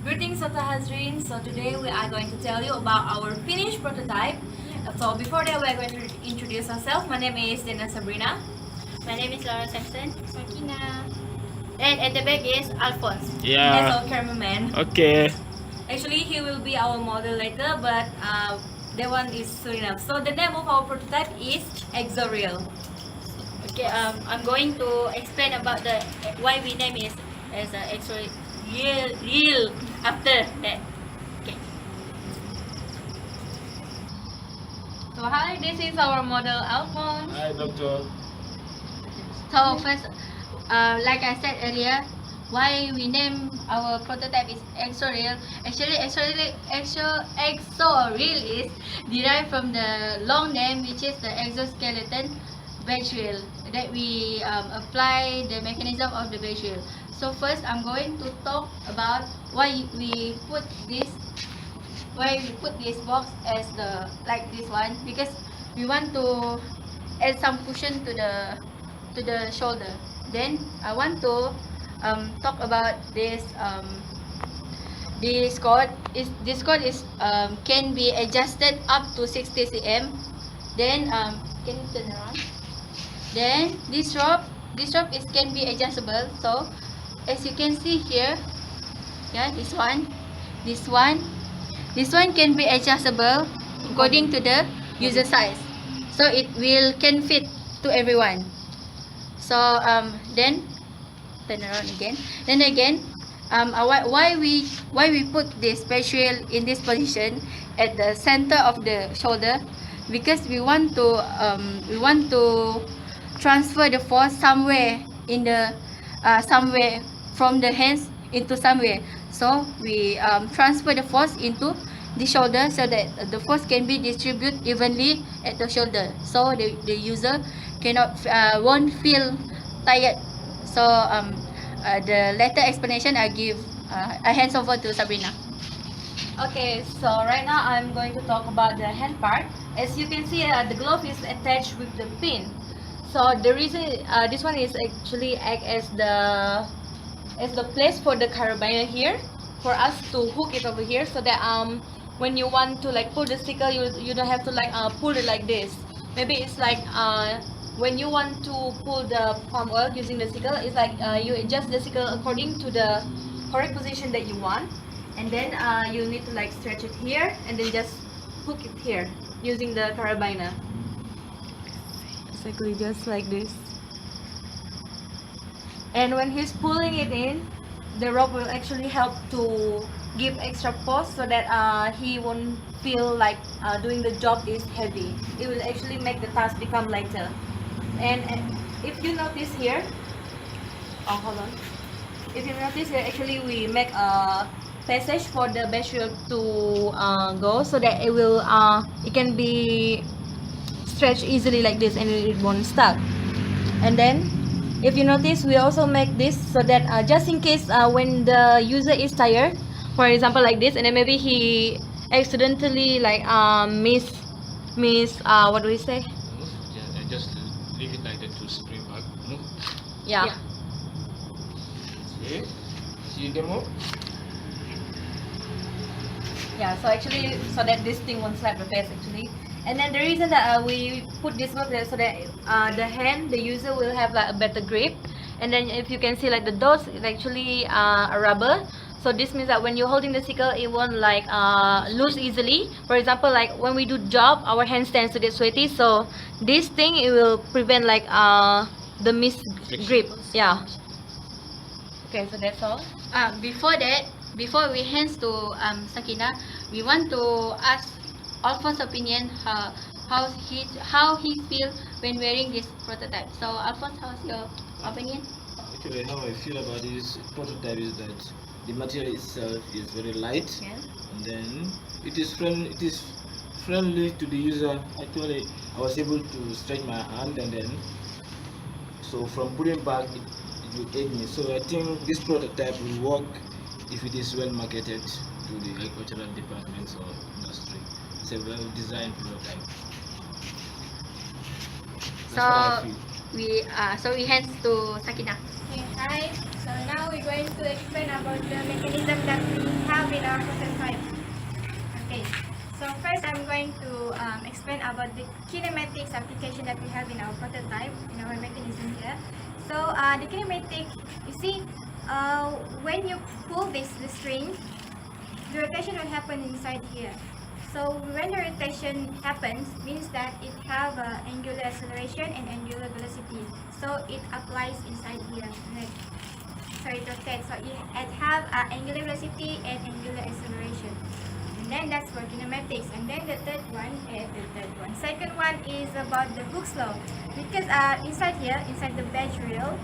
Greetings Soto Hazrin. So today we are going to tell you about our finished prototype. So before that we are going to introduce ourselves. My name is Dena Sabrina. My name is Laura Sampson. Sakina. And at the back is Alphonse. That's Yeah. our cameraman. Okay. Actually he will be our model later, but that one is soon enough. So the name of our prototype is ExoReel. Okay, I'm going to explain about the why we name it as an ExoReel after that. Okay. So hi, this is our model Alphonse. Hi, doctor. So first, like I said earlier, why we name our prototype is ExoReel. Actually, ExoReel is derived from the long name, which is the exoskeleton badge reel that we apply the mechanism of the badge reel. So first, I'm going to talk about why we put this box as the like this one, because we want to add some cushion to the shoulder. Then I want to talk about this cord. This cord is can be adjusted up to 60 cm. Then can you turn around? Then this rope is can be adjustable. So as you can see here, yeah, this one can be adjustable according to the user size, so it can fit to everyone. So then turn around again. Then again, why we put this special in this position at the center of the shoulder, because we want to transfer the force somewhere in the somewhere from the hands into somewhere. So we transfer the force into the shoulder so that the force can be distributed evenly at the shoulder, so the user cannot won't feel tired. So the later explanation I give I hands over to Sabrina. Okay, so right now I'm going to talk about the hand part. As you can see, the glove is attached with the pin. So the reason this one is actually act as the place for the carabiner here, for us to hook it over here, so that when you want to like pull the sticker, you don't have to like pull it like this. Maybe it's like when you want to pull the palm oil using the sickle, it's like you adjust the sickle according to the correct position that you want, and then you need to like stretch it here and then just hook it here using the carabiner. Exactly, just like this. And when he's pulling it in, the rope will actually help to give extra force, so that he won't feel like doing the job is heavy. It will actually make the task become lighter. And if you notice here, oh hold on, if you notice here, actually we make a passage for the battery to go, so that it can be stretched easily like this, and it won't stuck. And then if you notice, we also make this so that just in case when the user is tired, for example like this, and then maybe he accidentally like miss what do we say? Just leave it like that to spring back. Move. Yeah. See? See demo? Yeah, so actually, so that this thing won't slap the face actually. And then the reason that we put this one there, so that the user will have like a better grip. And then if you can see, like the dots is actually a rubber. So this means that when you're holding the sickle, it won't like lose easily. For example, like when we do job, our hands tends to get sweaty. So this thing, it will prevent like the miss grip. Yeah. Okay, so that's all. Before that, before we hands to Sakina, we want to ask Alphonse's opinion, how he feel when wearing this prototype. So Alphonse, how's your opinion? Actually, how I feel about this prototype is that the material itself is very light, Yeah. and then it is friendly to the user. Actually, I was able to stretch my hand, and then so from putting back, it will aid me. So I think this prototype will work if it is well marketed to the agricultural departments or industry. It's a well designed prototype. That's what I feel. So we hands to Sakina. Okay, hi. So now we're going to explain about the mechanism that we have have in our prototype. Okay, so first I'm going to explain about the kinematics application that we have in our prototype, in our mechanism here. So the kinematic, you see, when you pull the string, the rotation will happen inside here. So when the rotation happens, means that it have angular acceleration and angular velocity. So it applies inside here. Right? So it rotates. So it have angular velocity and angular acceleration. And then that's for kinematics. And then the second one is about the Hooke's law. Because inside here, inside the batch reel,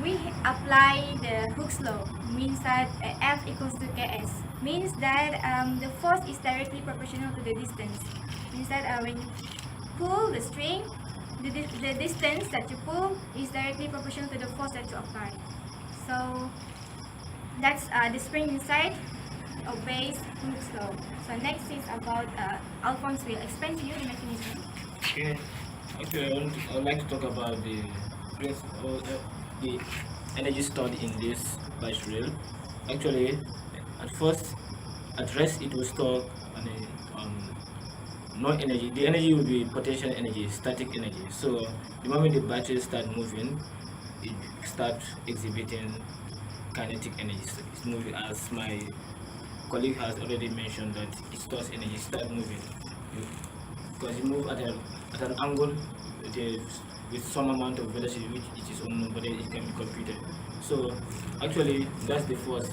we apply the Hooke's law, means that F equals to Ks, means that the force is directly proportional to the distance, means that when you pull the string, the distance that you pull is directly proportional to the force that you apply. So that's the spring inside obeys Hooke's law. So next is about Alphonse will explain to you the mechanism. Okay. Actually, I would like to talk about the principle, the energy stored in this batch reel. Actually, at rest it will store no energy. The energy will be potential energy, static energy. So the moment the battery start moving, it starts exhibiting kinetic energy. So it's moving, as my colleague has already mentioned, that it stores energy, start moving. Because it moves at an angle with some amount of velocity which it is unknown, but then it can be computed. So actually that's the force.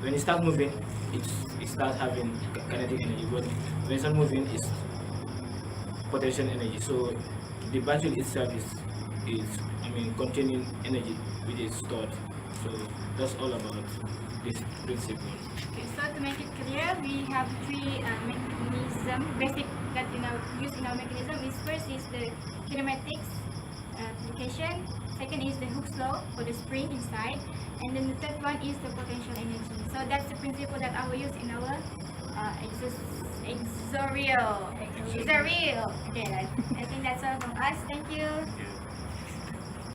When it starts moving, it starts having kinetic energy, but when it's not moving, it's potential energy. So the battery itself is containing energy which is stored. So that's all about this principle. Okay, so to make it clear, we have three mechanism basic that use in our mechanism. First is the kinematics application. Second is the Hooke's law for the spring inside, and then the third one is the potential energy. So that's the principle that I will use in our ExoReel. ExoReel. Okay, I think that's all from us. Thank you.